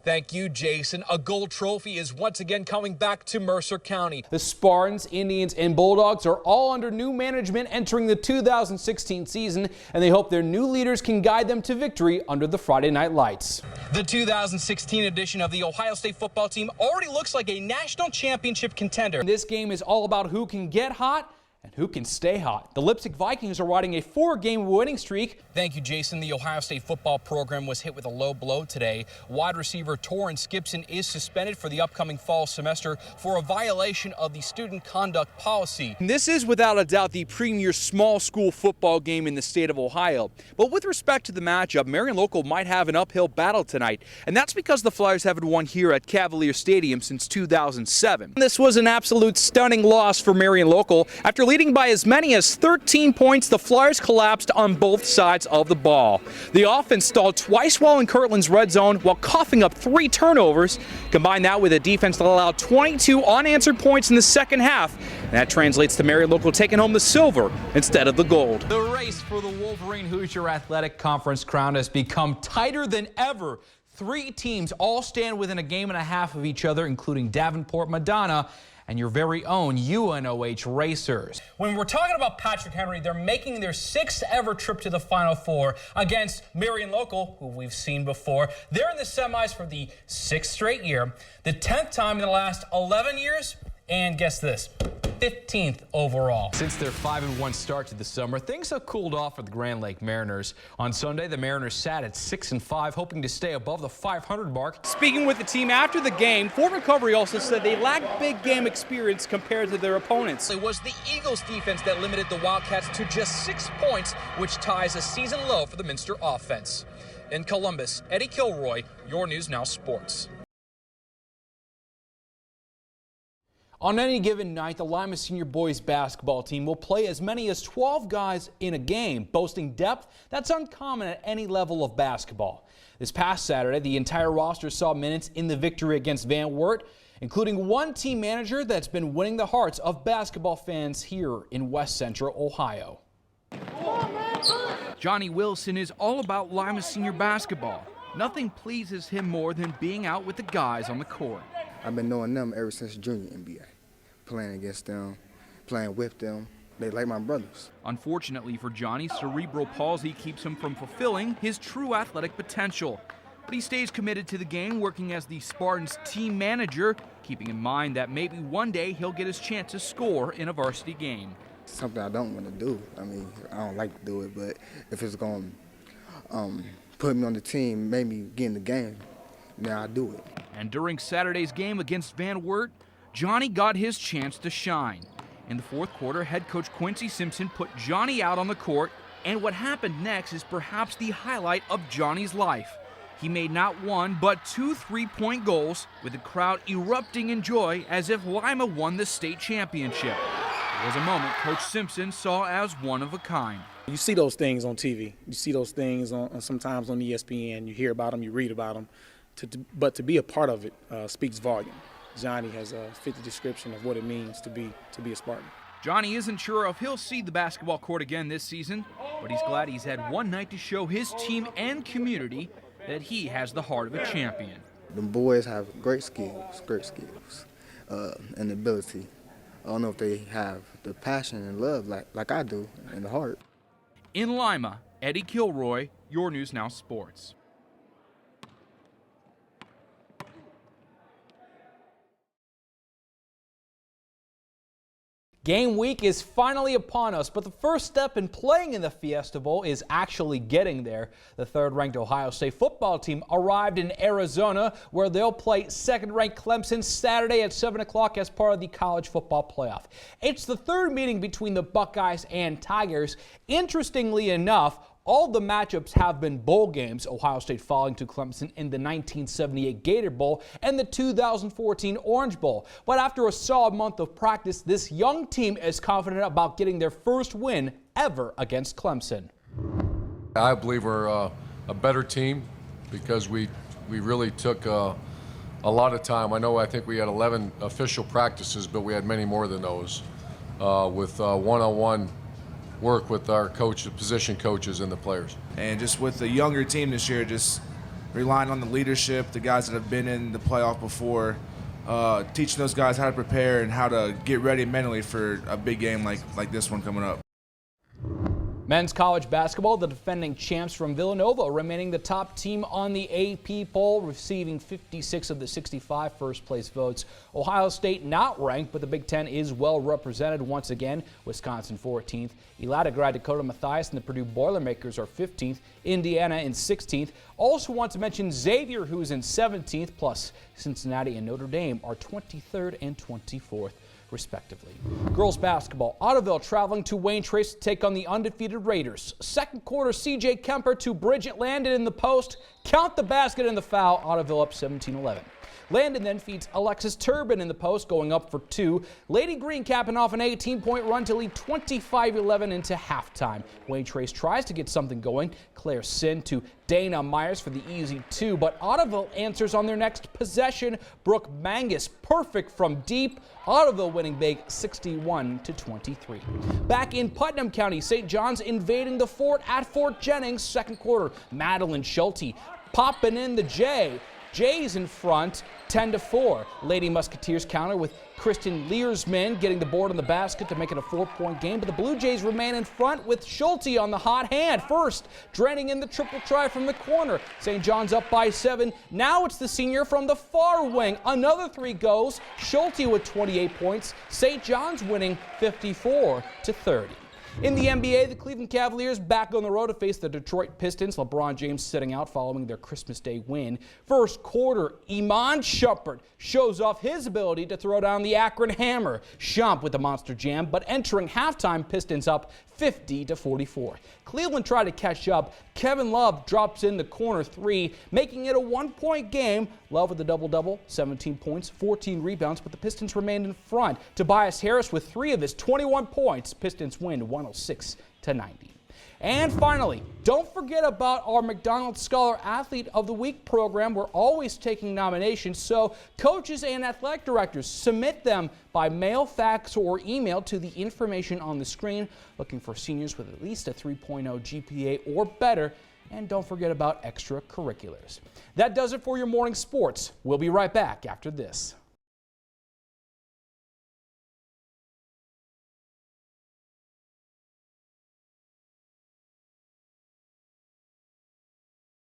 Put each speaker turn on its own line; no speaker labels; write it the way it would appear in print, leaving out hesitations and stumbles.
Thank you, Jason. A gold trophy is once again coming back to Mercer County.
The Spartans, Indians, and Bulldogs are all under new management entering the 2016 season, and they hope their new leaders can guide them to victory under the Friday night lights.
The 2016 edition of the Ohio State football team already looks like a national championship contender.
This game is all about who can get hot and who can stay hot. The Lipstick Vikings are riding a 4-game winning streak.
Thank you, Jason. The Ohio State football program was hit with a low blow today. Wide receiver Torrance Gibson is suspended for the upcoming fall semester for a violation of the student conduct policy.
This is without a doubt the premier small school football game in the state of Ohio. But with respect to the matchup, Marion Local might have an uphill battle tonight. And that's because the Flyers haven't won here at Cavalier Stadium since 2007. This was an absolute stunning loss for Marion Local. After leading by as many as 13 points, the Flyers collapsed on both sides of the ball. The offense stalled twice while in Kirtland's red zone while coughing up 3 turnovers. Combine that with a defense that allowed 22 unanswered points in the second half. And that translates to Marion Local taking home the silver instead of the gold.
The race for the Wolverine Hoosier Athletic Conference crown has become tighter than ever. 3 teams all stand within a game and a half of each other, including Davenport Madonna and your very own UNOH Racers. When we're talking about Patrick Henry, they're making their 6th ever trip to the Final Four against Marion Local, who we've seen before. They're in the semis for the 6th straight year, the 10th time in the last 11 years, and guess this, 15th overall. Since their 5-1 start to the summer, things have cooled off for the Grand Lake Mariners. On Sunday, the Mariners sat at 6-5, hoping to stay above the 500 mark.
Speaking with the team after the game, Fort Recovery also said they lacked big game experience compared to their opponents.
It was the Eagles defense that limited the Wildcats to just 6 points, which ties a season low for the Minster offense. In Columbus, Eddie Kilroy, your News Now Sports.
On any given night, the Lima Senior Boys basketball team will play as many as 12 guys in a game, boasting depth that's uncommon at any level of basketball. This past Saturday, the entire roster saw minutes in the victory against Van Wert, including one team manager that's been winning the hearts of basketball fans here in West Central Ohio.
Johnny Wilson is all about Lima Senior basketball. Nothing pleases him more than being out with the guys on the court.
I've been knowing them ever since junior NBA, playing against them, playing with them. They like my brothers.
Unfortunately for Johnny, cerebral palsy keeps him from fulfilling his true athletic potential. But he stays committed to the game, working as the Spartans' team manager, keeping in mind that maybe one day he'll get his chance to score in a varsity game.
Something I don't want to do. I mean, I don't like to do it, but if it's going to put me on the team, make me get in the game, now I do it.
And during Saturday's game against Van Wert, Johnny got his chance to shine. In the fourth quarter, head coach Quincy Simpson put Johnny out on the court, and what happened next is perhaps the highlight of Johnny's life. He made not 1 but 2 3-point goals, with the crowd erupting in joy as if Lima won the state championship. It was a moment Coach Simpson saw as one of a kind.
You see those things on TV. You see those things sometimes on ESPN. You hear about them, you read about them. But to be a part of it speaks volume. Johnny has fit the description of what it means to be a Spartan.
Johnny isn't sure if he'll see the basketball court again this season, but he's glad he's had one night to show his team and community that he has the heart of a champion.
The boys have great skills, and ability. I don't know if they have the passion and love like I do in the heart.
In Lima, Eddie Kilroy, your News Now Sports.
Game week is finally upon us, but the first step in playing in the Fiesta Bowl is actually getting there. The 3rd-ranked Ohio State football team arrived in Arizona, where they'll play 2nd-ranked Clemson Saturday at 7 o'clock as part of the college football playoff. It's the 3rd meeting between the Buckeyes and Tigers. Interestingly enough, all the matchups have been bowl games, Ohio State falling to Clemson in the 1978 Gator Bowl and the 2014 Orange Bowl. But after a solid month of practice, this young team is confident about getting their first win ever against Clemson.
I believe we're a better team because we really took a lot of time. I think we had 11 official practices, but we had many more than those with one-on-one work with our position coaches and the players.
And just with the younger team this year, relying on the leadership, the guys that have been in the playoff before, teaching those guys how to prepare and how to get ready mentally for a big game like this one coming up.
Men's college basketball, the defending champs from Villanova remaining the top team on the AP poll, receiving 56 of the 65 first-place votes. Ohio State not ranked, but the Big Ten is well represented once again. Wisconsin 14th. Elada grad Dakota Mathias and the Purdue Boilermakers are 15th. Indiana in 16th. Also want to mention Xavier, who's in 17th, plus Cincinnati and Notre Dame are 23rd and 24th. Respectively. Girls basketball, Ottoville traveling to Wayne Trace to take on the undefeated Raiders. Second quarter, C.J. Kemper to Bridget Landon in the post. Count the basket and the foul. Ottoville up 17-11. Landon then feeds Alexis Turbin in the post, going up for 2. Lady Green capping off an 18-point run to lead 25-11 into halftime. Wayne Trace tries to get something going. Claire Sin to Dana Myers for the easy 2, but Ottoville answers on their next possession. Brooke Mangus perfect from deep. Ottoville winning big 61-23. Back in Putnam County, St. John's invading the fort at Fort Jennings. Second quarter, Madeline Schulte popping in the J. Jays in front, 10-4. Lady Musketeers counter with Kristen Leersman getting the board on the basket to make it a 4-point game, but the Blue Jays remain in front with Schulte on the hot hand. First, draining in the triple try from the corner. St. John's up by 7. Now it's the senior from the far wing. Another 3 goes. Schulte with 28 points. St. John's winning 54-30. In the NBA, the Cleveland Cavaliers back on the road to face the Detroit Pistons. LeBron James sitting out following their Christmas Day win. First quarter, Iman Shumpert shows off his ability to throw down the Akron Hammer. Shump with the monster jam, but entering halftime, Pistons up 50-44. Cleveland tried to catch up. Kevin Love drops in the corner 3, making it a 1-point game. Love with the double-double, 17 points, 14 rebounds, but the Pistons remained in front. Tobias Harris with 3 of his 21 points. Pistons win 106-90. And finally, don't forget about our McDonald's Scholar Athlete of the Week program. We're always taking nominations, so coaches and athletic directors submit them by mail, fax, or email to the information on the screen. Looking for seniors with at least a 3.0 GPA or better. And don't forget about extracurriculars. That does it for your morning sports. We'll be right back after this.